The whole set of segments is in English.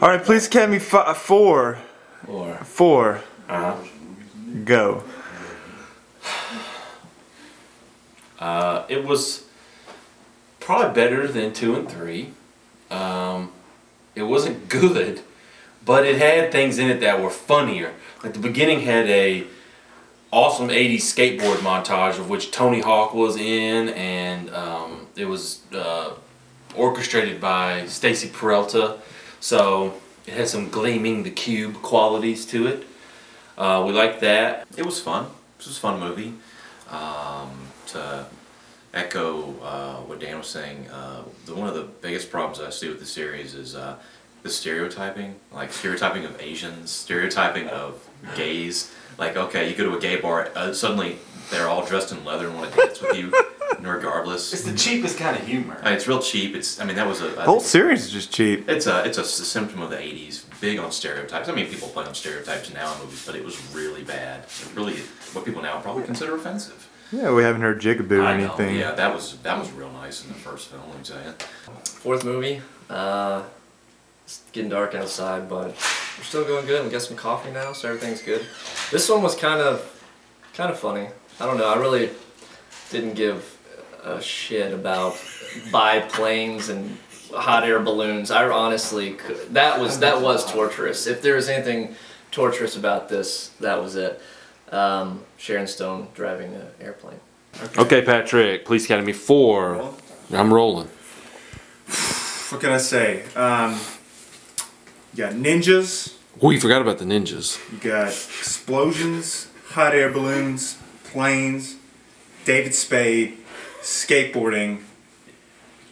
All right, please count me four. Four. Go. It was probably better than 2 and 3. It wasn't good, but it had things in it that were funnier. Like the beginning had a awesome 80s skateboard montage of which Tony Hawk was in, and it was orchestrated by Stacy Peralta, so it had some Gleaming the Cube qualities to it. We liked that. It was fun. This was a fun movie. To echo what Dan was saying, one of the biggest problems I see with the series is the stereotyping, like stereotyping of Asians, stereotyping of gays. Like, okay, you go to a gay bar, suddenly they're all dressed in leather and want to dance with you, regardless. It's the cheapest kind of humor. It's real cheap. I mean, that was the whole series is just cheap. It's a symptom of the '80s, big on stereotypes. I mean, people play on stereotypes now in movies, but it was really bad. Really, what people now probably consider offensive. Yeah, we haven't heard jigaboo or anything. Yeah, that was real nice in the first film, let me tell you. Fourth movie, it's getting dark outside, but we're still going good. We got some coffee now, so everything's good. This one was kind of funny. I don't know. I really didn't give a shit about biplanes and hot air balloons. I honestly that was torturous. If there was anything torturous about this, that was it. Sharon Stone driving an airplane. Okay, Patrick, Police Academy 4. I'm rolling. What can I say? You got ninjas. Oh, you forgot about the ninjas. You got explosions, hot air balloons, planes, David Spade, skateboarding.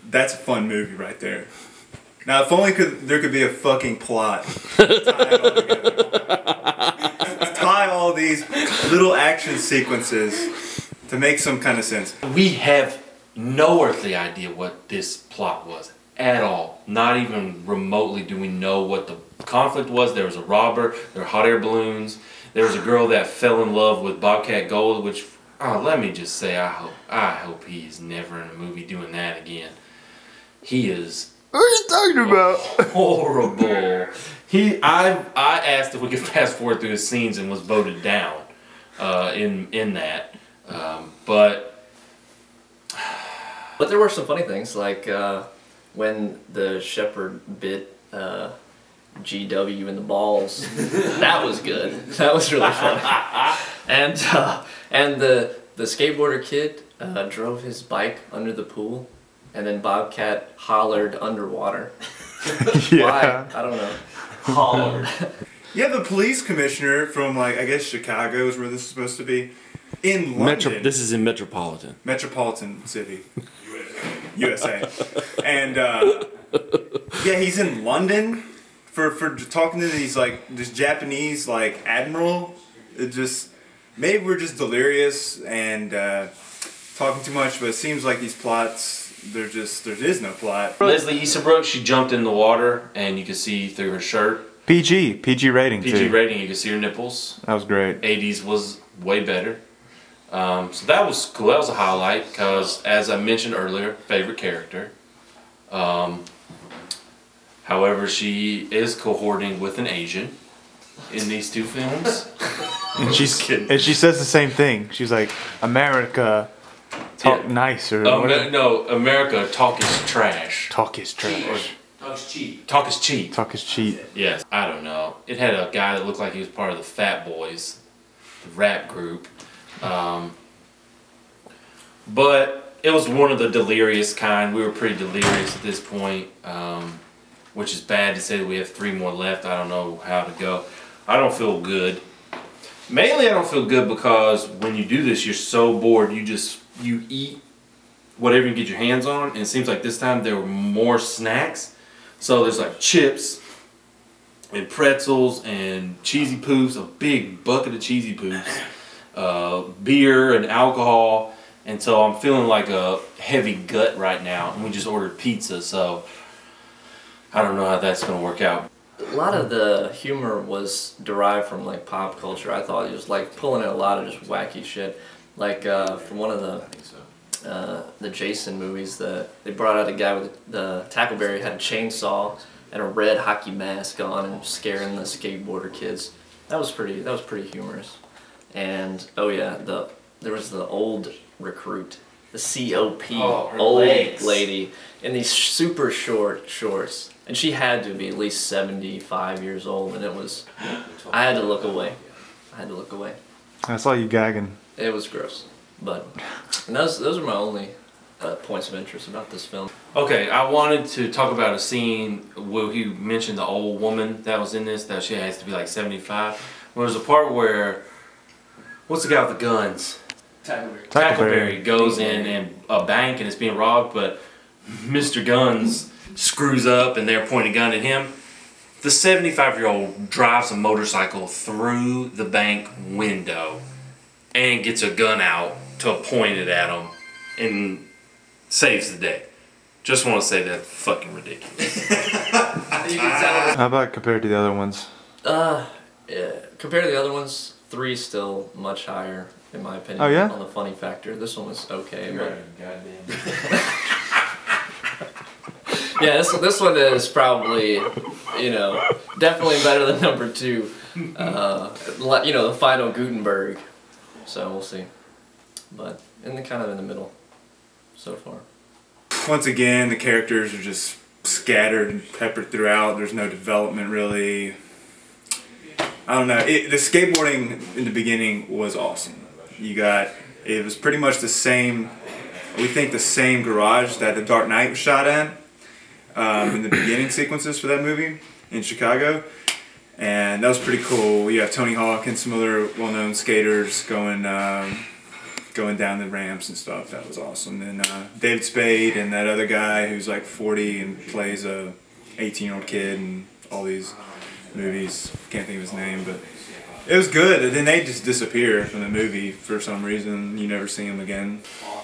That's a fun movie right there. Now, if only there could be a fucking plot. Tie all these little action sequences to make some kind of sense. We have no earthly idea what this plot was at all. Not even remotely do we know what the conflict was. There was a robber, there were hot air balloons, there was a girl that fell in love with Bobcat Gold, which, let me just say, I hope he's never in a movie doing that again. He is... What are you talking about? Horrible. I asked if we could fast forward through his scenes and was voted down in that. But there were some funny things, like when the shepherd bit GW in the balls. That was good. That was really funny. And the skateboarder kid drove his bike under the pool, and then Bobcat hollered underwater. Yeah. Why? I don't know. Hollered. Yeah, the police commissioner from, like, I guess Chicago is where this is supposed to be. In London. this is in Metropolitan City. USA. And, yeah, he's in London for talking to these, like, this Japanese, like, admiral. It just, maybe we're just delirious and talking too much, but it seems like these plots... there is no plot. Leslie Easterbrook, she jumped in the water and you could see through her shirt. PG rating too. PG rating, you could see her nipples. That was great. 80s was way better. So that was cool. That was a highlight because, as I mentioned earlier, favorite character. However, she is cohorting with an Asian in these two films. And she says the same thing. She's like, America... Talk nice or no, America, talk is trash. Talk is trash. Talk is cheap. Talk is cheap. Talk is cheap. Yes, I don't know. It had a guy that looked like he was part of the Fat Boys, the rap group. But it was one of the delirious kind. We were pretty delirious at this point, which is bad to say that we have 3 more left. I don't know how to go. I don't feel good. Mainly I don't feel good because when you do this, you're so bored. You eat whatever you get your hands on, and it seems like this time there were more snacks. So there's like chips and pretzels and cheesy poofs, a big bucket of cheesy poofs, beer and alcohol, and so I'm feeling like a heavy gut right now, and we just ordered pizza, so I don't know how that's going to work out. A lot of the humor was derived from like pop culture. I thought it was like pulling in a lot of just wacky shit. Like from one of I think so. the Jason movies, they brought out a guy with the Tackleberry had a chainsaw and a red hockey mask on and scaring the skateboarder kids. That was pretty humorous. And oh yeah, there was the old recruit, the COP, her old legs. lady in these super short shorts, and she had to be at least 75 years old, and I had to look away. I saw you gagging. It was gross, but those are my only points of interest about this film. Okay, I wanted to talk about a scene where he mentioned the old woman that was in this, that she has to be like 75. Well, there's a part where, what's the guy with the guns? Tackleberry goes in a bank and it's being robbed, but Mr. Guns screws up and they're pointing a gun at him. The 75-year-old drives a motorcycle through the bank window and gets a gun out to point it at him and saves the day. Just want to say that's fucking ridiculous. How about compared to the other ones? Yeah, compared to the other ones, 3's still much higher in my opinion. Oh, yeah? On the funny factor. This one was okay, You're but goddamn. yeah, this one is probably, definitely better than number 2. The final Gutenberg. So we'll see. But kind of in the middle so far. Once again, the characters are just scattered and peppered throughout. There's no development really. I don't know. The skateboarding in the beginning was awesome. It was pretty much the same, we think the same garage that The Dark Knight was shot in the beginning sequences for that movie in Chicago. And that was pretty cool. You have Tony Hawk and some other well-known skaters going down the ramps and stuff. That was awesome. And David Spade and that other guy who's like 40 and plays a 18-year-old kid in all these movies. Can't think of his name, but it was good. And then they just disappear from the movie for some reason. You never see them again.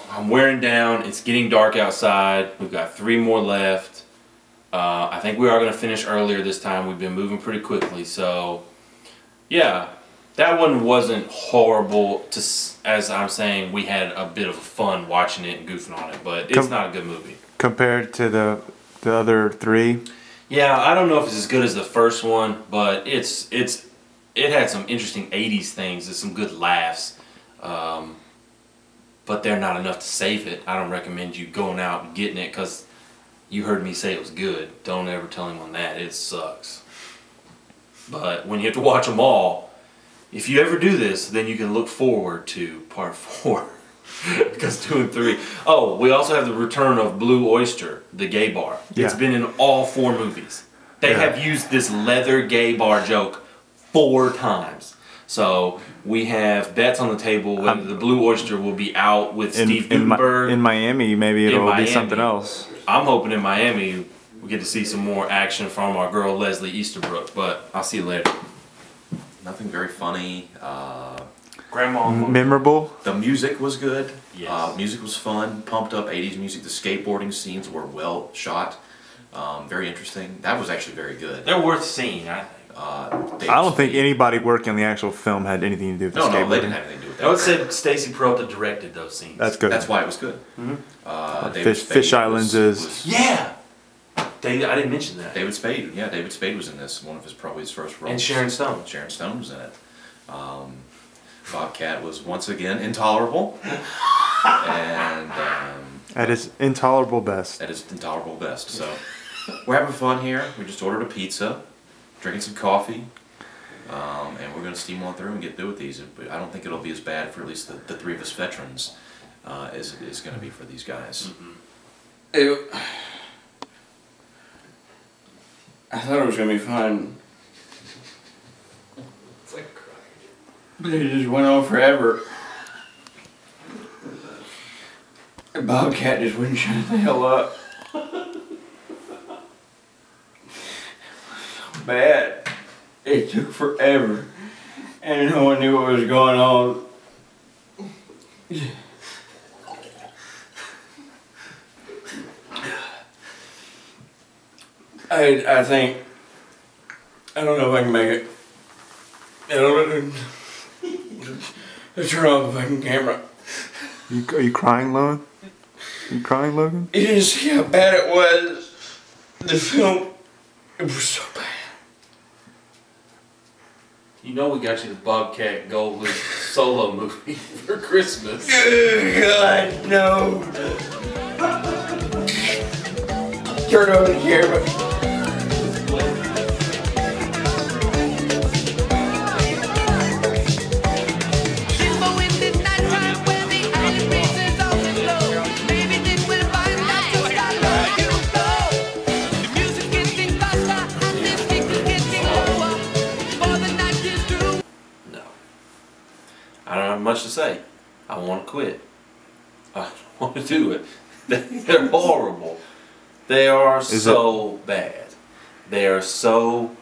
I'm wearing down. It's getting dark outside. We've got 3 more left. I think we are going to finish earlier this time. We've been moving pretty quickly. So, yeah, that one wasn't horrible. As I'm saying, we had a bit of fun watching it and goofing on it, but it's not a good movie. Compared to the other 3? Yeah, I don't know if it's as good as the first one, but it had some interesting 80s things and some good laughs. But they're not enough to save it. I don't recommend you going out and getting it because you heard me say it was good. Don't ever tell anyone that. It sucks. But when you have to watch them all, if you ever do this, then you can look forward to part 4. Because 2 and 3. Oh, we also have the return of Blue Oyster, the gay bar. Yeah. It's been in all 4 movies. They have used this leather gay bar joke 4 times. So we have bets on the table whether the Blue Oyster will be out with Steve Gutenberg. In Miami, maybe it'll Miami. be something else. I'm hoping in Miami we get to see some more action from our girl Leslie Easterbrook, but I'll see you later. Nothing very funny. Grandma. Memorable? The music was good. Yes. Music was fun. Pumped up 80s music. The skateboarding scenes were well shot. Very interesting. That was actually very good. They're worth seeing, I think. I don't think anybody working on the actual film had anything to do with the No, skateboarding. they didn't have anything to do with that. I would say Stacy Peralta directed those scenes. That's good. That's why it was good. David Spade Fish Islands is... Yeah! I didn't mention that. David Spade. Yeah, David Spade was in this. One of probably his first roles. And Sharon Stone. Sharon Stone was in it. Bobcat was once again intolerable. And At his intolerable best. at his intolerable best. So we're having fun here. We just ordered a pizza, drinking some coffee, and we're going to steam on through and get through with these. But I don't think it'll be as bad for at least the 3 of us veterans as it is going to be for these guys. I thought it was gonna be fun. It's like But it just went on forever. And Bobcat just wouldn't shut the hell up. So bad. It took forever. And no one knew what was going on. I think, I don't know if I can make it. Let's turn off the fucking camera. Are you crying, Logan? Are you crying, Logan? You didn't see how bad it was. The film, it was so bad. You know we got you the Bobcat Goldthwait solo movie for Christmas. God, no. Turn over the camera. No. I don't have much to say. I want to quit. I don't want to do it. They're horrible. They are so bad. They are so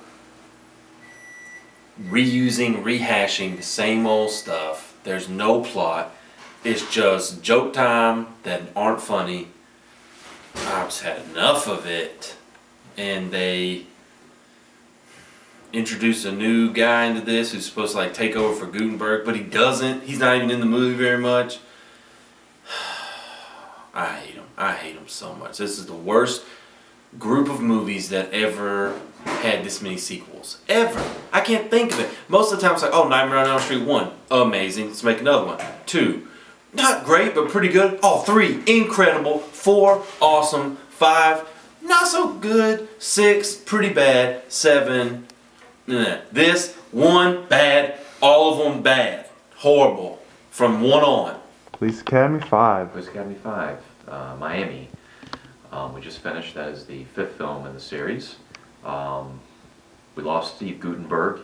reusing, rehashing the same old stuff. There's no plot. It's just joke time that aren't funny. I've just had enough of it. And they introduce a new guy into this who's supposed to like take over for Gutenberg, but he doesn't. He's not even in the movie very much. I hate him. I hate him so much. This is the worst group of movies that ever had this many sequels. Ever. I can't think of it. Most of the time it's like, oh, Nightmare on Elm Street 1. Amazing. Let's make another one. 2. Not great, but pretty good. Oh, 3. Incredible. 4. Awesome. 5. Not so good. 6. Pretty bad. 7. This. 1. Bad. All of them bad. Horrible. From 1 on. Police Academy 5. Police Academy 5, Miami. We just finished. That is the 5th film in the series. We lost Steve Gutenberg.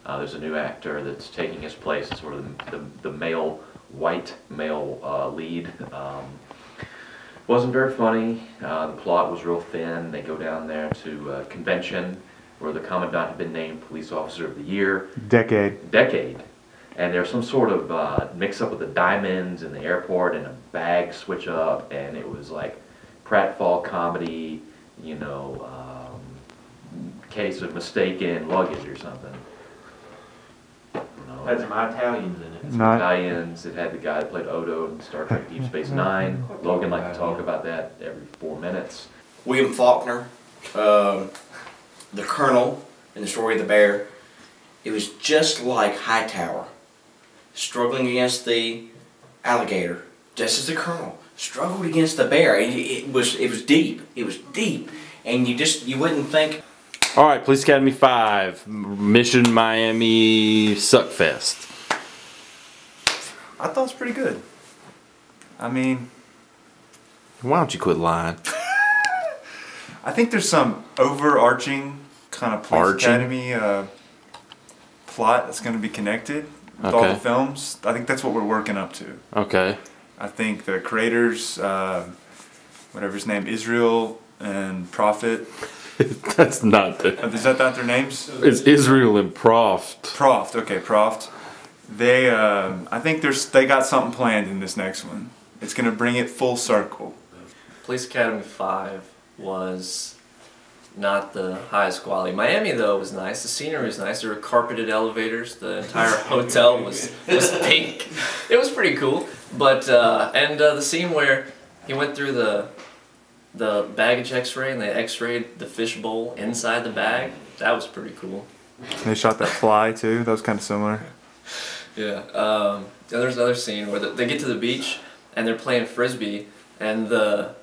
There's a new actor that's taking his place. It's sort of the male, white male lead. Wasn't very funny. The plot was real thin. They go down there to a convention where the commandant had been named Police Officer of the Year. Decade. And there's some sort of mix-up with the diamonds in the airport and a bag switch up, and it was like pratfall comedy, you know, case of mistaken luggage or something. Had some Italians in it. Some Italians. It had the guy that played Odo in Star Trek Deep Space Nine. Logan liked to talk about that every 4 minutes. William Faulkner, the Colonel in the story of the bear. It was just like Hightower, struggling against the alligator, just as the Colonel struggled against the bear. It was deep. It was deep, and you wouldn't think. All right, Police Academy 5, Mission Miami Suckfest. I thought it was pretty good. I mean, Why don't you quit lying? I think there's some overarching kind of Police Academy plot that's going to be connected with all the films. I think that's what we're working up to. Okay. I think the creators, whatever his name, Israel and Prophet. That's not the... Is that not their names? It's Israel and Proft. Proft, okay, Proft. They, I think they got something planned in this next one. It's gonna bring it full circle. Police Academy 5 was not the highest quality. Miami though was nice. The scenery was nice. There were carpeted elevators. The entire hotel was pink. It was pretty cool. But the scene where he went through the baggage X-ray and they X-rayed the fishbowl inside the bag. That was pretty cool. They shot that fly too. That was kind of similar. Yeah. And there's another scene where they get to the beach and they're playing frisbee, and the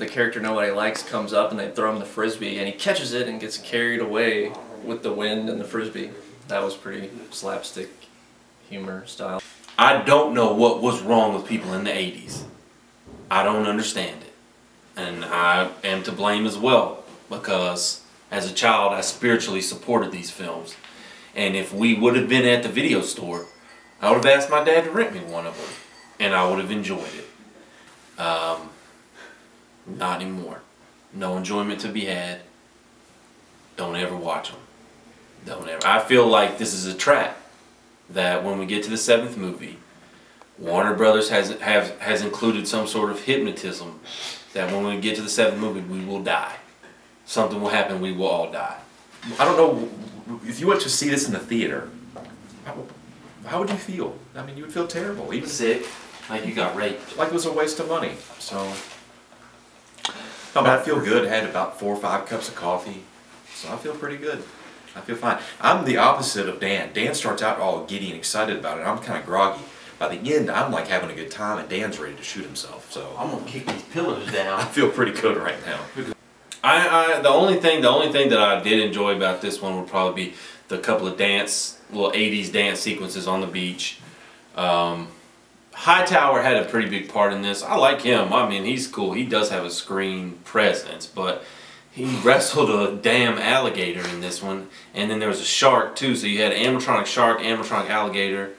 character nobody likes comes up and they throw him the frisbee and he catches it and gets carried away with the wind and the frisbee. That was pretty slapstick humor style. I don't know what was wrong with people in the 80s. I don't understand it. And I am to blame as well, because as a child I spiritually supported these films. And if we would have been at the video store, I would have asked my dad to rent me one of them, and I would have enjoyed it. Not anymore. No enjoyment to be had. Don't ever watch them. Don't ever. I feel like this is a trap that when we get to the 7th movie, Warner Brothers has included some sort of hypnotism that when we get to the 7th movie, we will die. Something will happen, we will all die. I don't know, if you went to see this in the theater, how would you feel? I mean, you would feel terrible. Even Sick. Like you got raped. Like it was a waste of money. So, no, but I feel good. Had about 4 or 5 cups of coffee, so I feel pretty good. I feel fine. I'm the opposite of Dan. Dan starts out all giddy and excited about it. I'm kind of groggy. By the end, I'm like having a good time, and Dan's ready to shoot himself. So I'm gonna kick these pillars down. I feel pretty good right now. The only thing that I did enjoy about this one would probably be the couple of little 80s dance sequences on the beach. Hightower had a pretty big part in this. I like him. I mean, he's cool. He does have a screen presence, but he wrestled a damn alligator in this one. And then there was a shark too. So you had animatronic shark, animatronic alligator,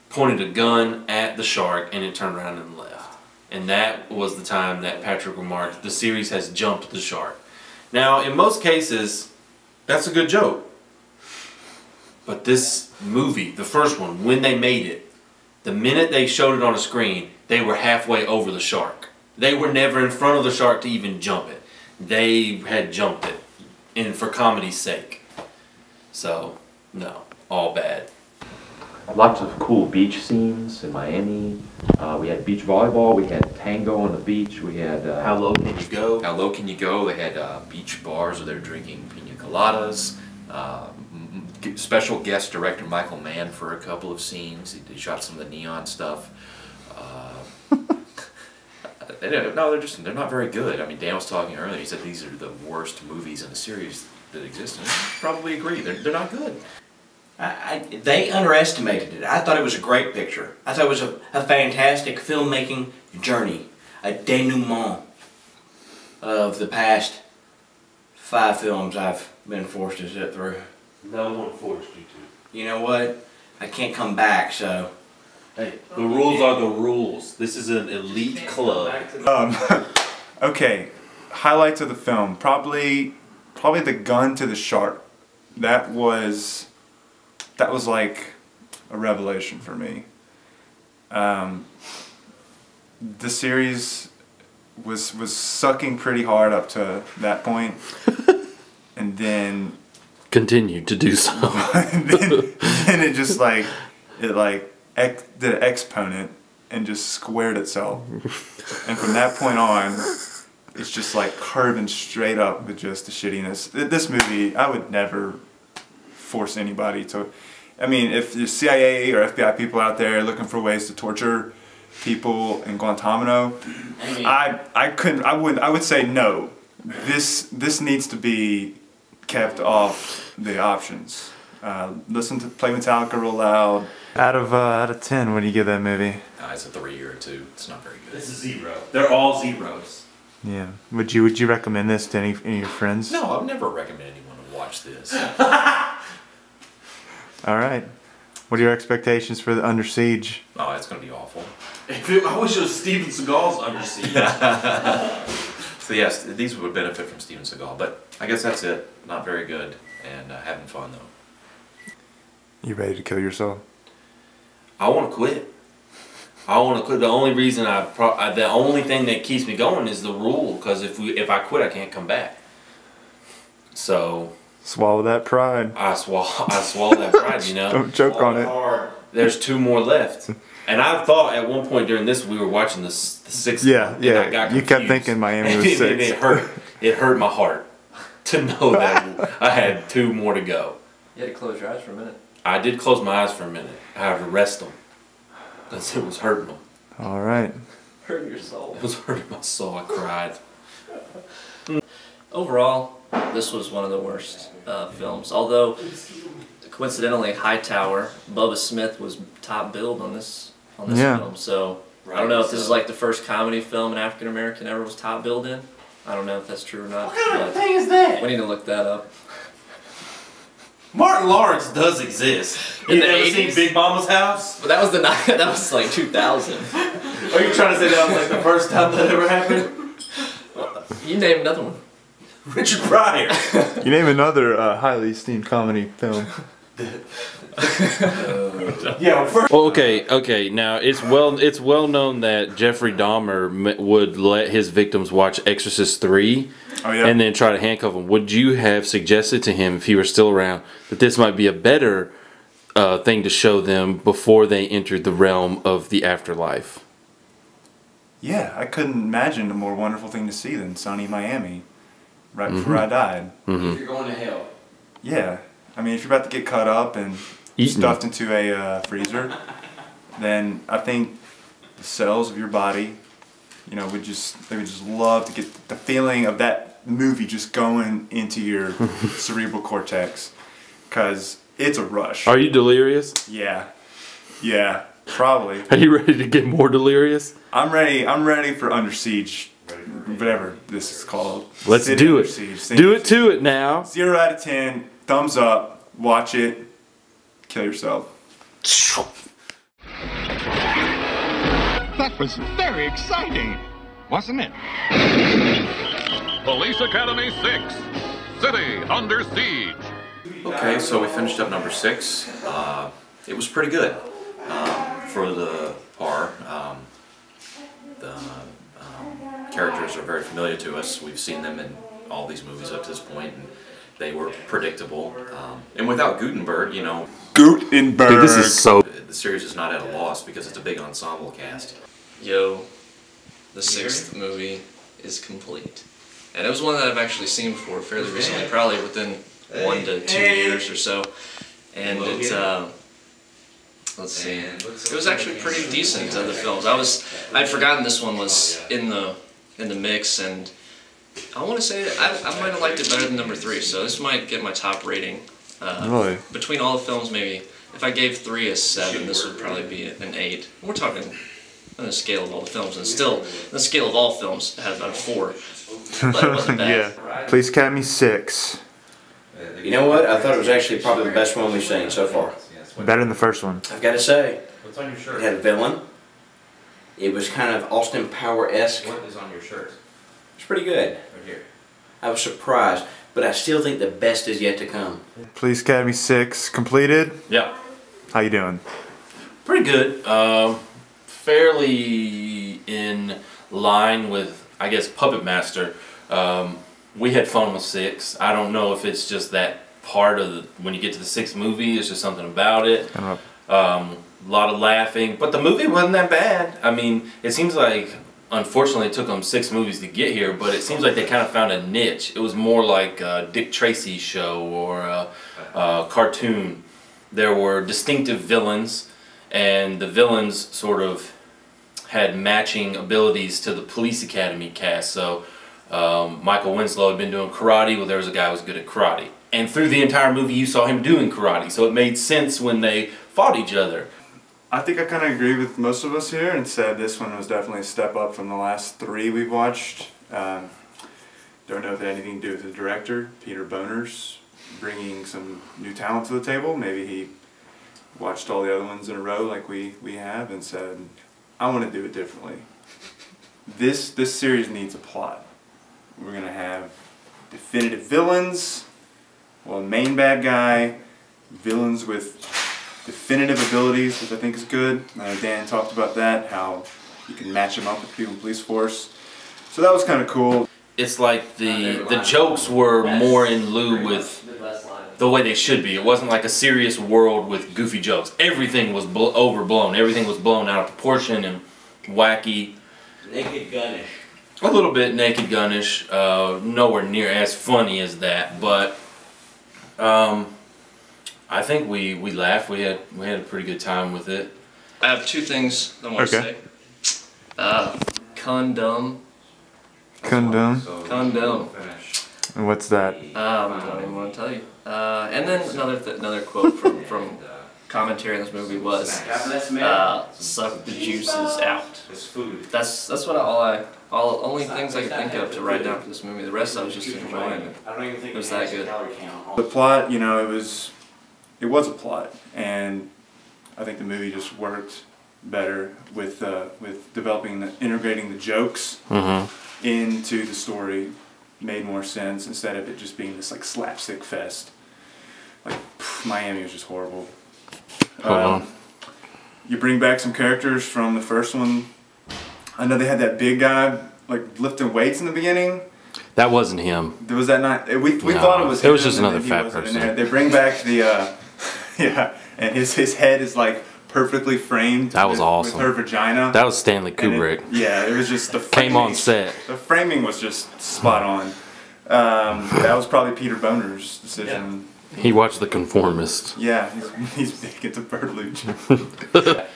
pointed a gun at the shark, and it turned around and left. And that was the time that Patrick remarked, the series has jumped the shark. Now, in most cases, that's a good joke. But this movie, the first one, when they made it, the minute they showed it on a screen, they were halfway over the shark. They were never in front of the shark to even jump it. They had jumped it, and for comedy's sake. So, no, all bad. Lots of cool beach scenes in Miami. We had beach volleyball. We had tango on the beach. We had How low can you go? How low can you go? They had beach bars where they're drinking pina coladas. Special guest director Michael Mann for a couple of scenes. He shot some of the neon stuff. No, they're not very good. I mean, Dan was talking earlier. He said these are the worst movies in the series that exist, and I probably agree. They're not good. They underestimated it. I thought it was a great picture. I thought it was a fantastic filmmaking journey, a denouement of the past 5 films I've been forced to sit through. No one forced you to. You know what? I can't come back, so... Hey, the rules are the rules. This is an elite club. Okay, highlights of the film. Probably the gun to the shark. That was like a revelation for me. The series was sucking pretty hard up to that point, and then continued to do so. and then it just did an exponent and just squared itself, and from that point on, it's just like curving straight up with just the shittiness. This movie, I would never force anybody to. I mean, if the CIA or FBI people out there looking for ways to torture people in Guantanamo, I would say no. This needs to be kept off the options. Play Metallica real loud. Out of 10, what do you give that movie? It's a 3 or a 2. It's not very good. This is 0. They're all zeros. Yeah. Would you recommend this to any of your friends? No, I've never recommended anyone to watch this. All right. What are your expectations for the Under Siege? Oh, it's going to be awful. I wish it was Steven Seagal's Under Siege. So yes, these would benefit from Steven Seagal, but I guess that's it. Not very good, and having fun though. You ready to kill yourself? I want to quit. I want to quit. The only reason the only thing that keeps me going is the rule. Because if I quit, I can't come back. So swallow that pride. I swallow that pride. You know. Don't choke on it. There's 2 more left, and I thought at one point during this we were watching the 6th. Yeah, one, yeah. I got you kept thinking Miami was 6. It hurt my heart to know that I had 2 more to go. You had to close your eyes for a minute. I did close my eyes for a minute. I had to rest them. Because it was hurting them. All right. Hurting your soul. It was hurting my soul. I cried. Overall, this was one of the worst films. Although, coincidentally, Hightower, Bubba Smith was top billed on this film. So, I don't know if this is like the first comedy film an African American ever was top billed in. I don't know if that's true or not. What kind of thing is that? We need to look that up. Martin Lawrence does exist. In the ever seen 80s? Big Mama's House? But that was like 2000. Are you trying to say that was like the first time that ever happened? You name another one. Richard Pryor. You name another highly esteemed comedy film. Okay. Now it's well known that Jeffrey Dahmer would let his victims watch Exorcist 3, and then try to handcuff them. Would you have suggested to him, if he were still around, that this might be a better thing to show them before they entered the realm of the afterlife? yeah, I couldn't imagine a more wonderful thing to see than sunny Miami right before I died. If you're going to hell. Yeah. I mean, if you're about to get cut up and stuffed into a freezer, then I think the cells of your body, you know, they would just love to get the feeling of that movie just going into your cerebral cortex, because it's a rush. Are you delirious? Yeah. Yeah. Probably. Are you ready to get more delirious? I'm ready. I'm ready for Under Siege, whatever this is called. Let's City do Under it. Siege. Do it to it now. 0 out of 10. Thumbs up. Watch it. Kill yourself. That was very exciting, wasn't it? Police Academy 6, City Under Siege. Okay, so we finished up number 6. It was pretty good for the horror. The characters are very familiar to us. We've seen them in all these movies up to this point, and they were predictable. And without Gutenberg, you know, Gutenberg. Dude, this is so. the series is not at a loss because it's a big ensemble cast. Yo, the 6th movie is complete. And it was one that I've actually seen before fairly recently, probably within 1 to 2 years or so. And it's, let's see, it was actually pretty decent to other films. I'd forgotten this one was in the mix, and I want to say I might have liked it better than number 3, so this might get my top rating. Really? Between all the films, maybe, if I gave 3 a 7, this would probably be an 8. We're talking on the scale of all the films, and still, the scale of all films, it had about a 4. But it wasn't bad. Yeah. Police Academy 6. You know what? I thought it was actually probably the best one we've seen so far. Better than the first one. I've got to say, What's on your shirt? it had a villain. It was kind of Austin Power-esque. What is on your shirt? It's pretty good. Right here. I was surprised, but I still think the best is yet to come. Police Academy 6 completed. Yeah. How you doing? Pretty good. Fairly in line with, I guess, Puppet Master. We had fun with 6. I don't know if it's just that part of the, when you get to the 6th movie, it's just something about it. A lot of laughing, but the movie wasn't that bad. I mean, it seems like, unfortunately, it took them 6 movies to get here, but it seems like they kind of found a niche. It was more like Dick Tracy's show or a cartoon. There were distinctive villains, and the villains sort of had matching abilities to the Police Academy cast. So Michael Winslow had been doing karate. Well, there was a guy who was good at karate. And through the entire movie, you saw him doing karate. So it made sense when they fought each other. I think I kind of agree with most of us here and said this one was definitely a step up from the last 3 we've watched. Don't know if it had anything to do with the director, Peter Boners, bringing some new talent to the table. Maybe he watched all the other ones in a row like we have and said, I want to do it differently. This series needs a plot. We're going to have definitive villains, well, main bad guy, villains with definitive abilities, which I think is good. Dan talked about that, how you can match them up with people in the police force. So that was kind of cool. It's like the jokes were more in lieu with the way they should be. It wasn't like a serious world with goofy jokes. Everything was overblown. Everything was blown out of proportion and wacky. Naked Gun-ish. A little bit Naked Gun-ish. Nowhere near as funny as that, but I think we laughed. We had a pretty good time with it. I have 2 things I want to say. Condom. Condom. Condom. And what's that? I don't even want to tell you. And then another quote from commentary in this movie was, "Suck the juices out." That's what only things I can think of to write down for this movie. The rest I was just enjoying it. It was that good. The plot, you know, it was a plot, and I think the movie just worked better with developing integrating the jokes into the story. Made more sense instead of it just being this like slapstick fest. Like Miami was just horrible. You bring back some characters from the first one. I know they had that big guy like lifting weights in the beginning. That wasn't him. Was that not? We thought it was him. It was just and another then he fat wasn't in person. there. They bring back the yeah, and his head is like perfectly framed. That was with, awesome. With her vagina. That was Stanley And Kubrick. it was just the Came framing, on set. The framing was just spot on. That was probably Peter Boner's decision. He watched The Conformist. Yeah, he's big into Bertolucci.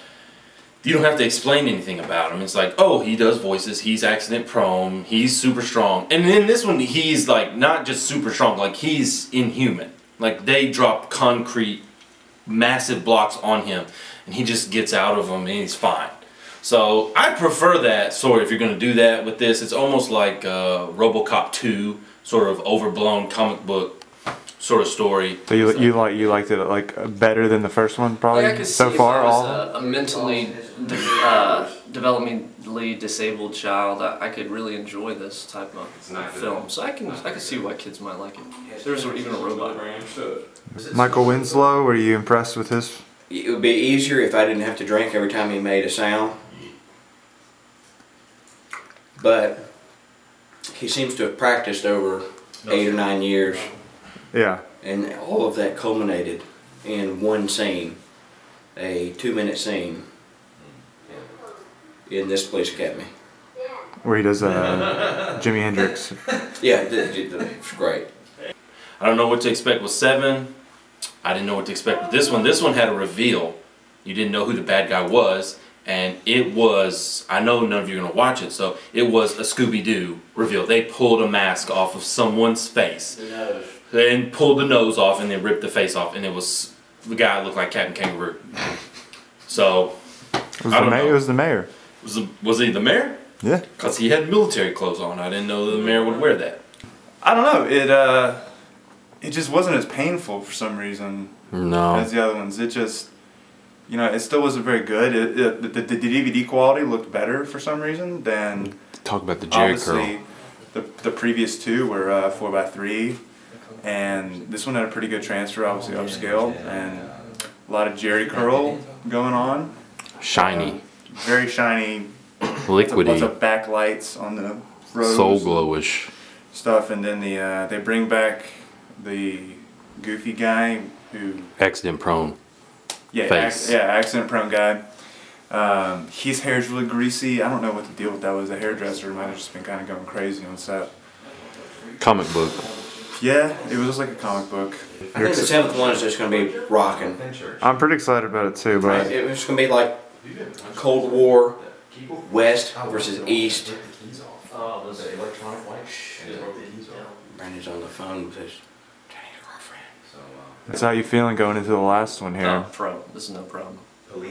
You don't have to explain anything about him. It's like, oh, he does voices, he's accident prone, he's super strong. And in this one, he's like not just super strong, like he's inhuman. Like they drop concrete, massive blocks on him, and he just gets out of them and he's fine. So I prefer that sort. If you're going to do that with this, it's almost like RoboCop 2, sort of overblown comic book sort of story. So you liked it like better than the first one, probably Yeah, I could so see far. if I was All a mentally developmentally disabled child, I could really enjoy this type of film. So I can see why kids might like it. There's even a robot. Michael Winslow, were you impressed with his? It would be easier if I didn't have to drink every time he made a sound. But he seems to have practiced over 8 or 9 years. Yeah. And all of that culminated in one scene, a 2-minute scene in this police academy. Where he does Jimi Hendrix. Yeah, it's great. I don't know what to expect with 7. I didn't know what to expect with this one. This one had a reveal. You didn't know who the bad guy was. And it was, I know none of you are going to watch it, so it was a Scooby-Doo reveal. They pulled a mask off of someone's face. And pulled the nose off and then ripped the face off. And it was, the guy looked like Captain Kangaroo. So, It was the mayor. Was he the mayor? Yeah. Because he had military clothes on. I didn't know the mayor would wear that. I don't know. It just wasn't as painful for some reason as the other ones. It just, it still wasn't very good. The DVD quality looked better for some reason than Talk about the Jerry curl. obviously the previous two were 4x3, and this one had a pretty good transfer, obviously upscale, and a lot of Jerry curl going on. Shiny. Very shiny. Liquidy. Lots of backlights on the roads. Soul glowish. Stuff, and then they bring back the goofy guy who Accident prone. Face. Accident prone guy. His hair's really greasy. I don't know what the deal with that was. The hairdresser might have just been kind of going crazy on set. Comic book. Yeah, it was just like a comic book. I think the 7th one is just going to be rocking. I'm pretty excited about it too, but It was going to be like Cold War, West versus East. Brandon's on the phone with his Chinese girlfriend. that's how you feeling going into the last one here? Oh, pro. This is no problem.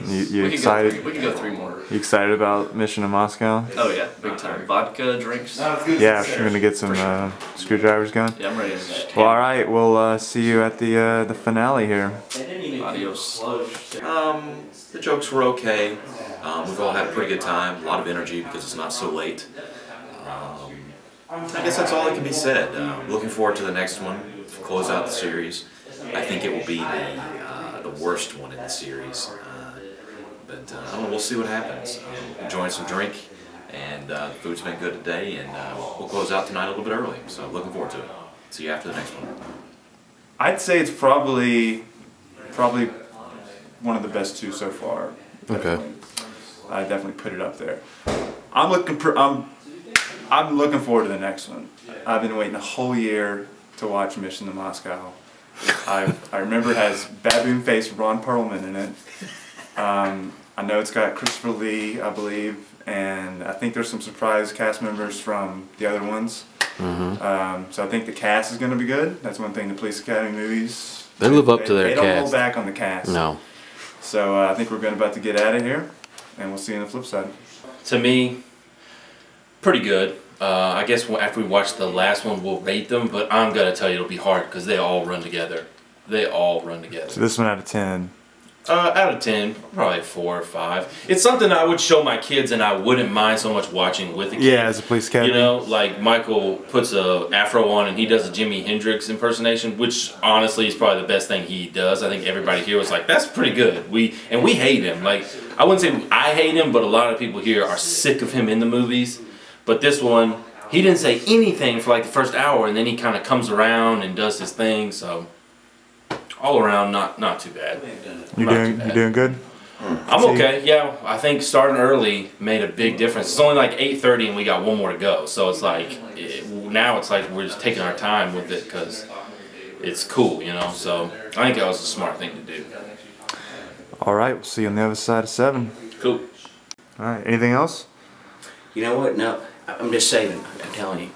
You excited? We can go 3 more. You excited about Mission to Moscow? Oh yeah, big time. Vodka, drinks. Yeah, you're gonna get some screwdrivers going. Yeah, I'm ready to just Well, all right. We'll see you at the finale here. adios. The jokes were okay. We've all had a pretty good time, a lot of energy because it's not so late. I guess that's all that can be said. Looking forward to the next one, to close out the series. I think it will be the worst one in the series. But I don't know, we'll see what happens. Enjoying some drink, and the food's been good today, and we'll close out tonight a little bit early. So looking forward to it. See you after the next one. I'd say it's probably one of the best 2 so far. Okay. I definitely put it up there. I'm looking forward to the next one. I've been waiting a whole year to watch Mission to Moscow. I remember it has baboon face Ron Perlman in it. I know it's got Christopher Lee, I believe, and I think there's some surprise cast members from the other ones. So I think the cast is going to be good. That's one thing the Police Academy movies. They live up to their They don't cast. hold back on the cast. No. So I think we're about to get out of here, and we'll see you on the flip side. To me, pretty good. I guess after we watch the last one, we'll rate them, but I'm going to tell you it'll be hard because they all run together. They all run together. So this one out of 10. Out of 10, probably 4 or 5. It's something I would show my kids and I wouldn't mind so much watching with a kid. Yeah, as a Police Academy. Like Michael puts a afro on and he does a Jimi Hendrix impersonation, which honestly is probably the best thing he does. I think everybody here was like, that's pretty good. We hate him. Like, I wouldn't say I hate him, but a lot of people here are sick of him in the movies. But this one, he didn't say anything for like the first hour, and then he kind of comes around and does his thing, so all around not too bad. You doing good? I'm okay. Yeah, I think starting early made a big difference. It's only like 8:30 and we got one more to go. So it's like now it's like we're just taking our time with it because it's cool, you know. So I think that was a smart thing to do. All right, we'll see you on the other side of 7. Cool. All right, anything else? You know what? No, I'm just saving. I'm telling you.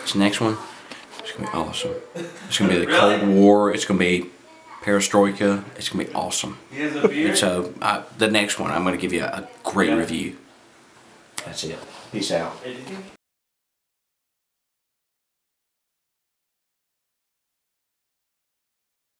This next one, it's gonna be awesome. It's gonna be the Cold War. It's gonna be perestroika. It's gonna be awesome. And so the next one, I'm gonna give you a great review. That's it. Peace out.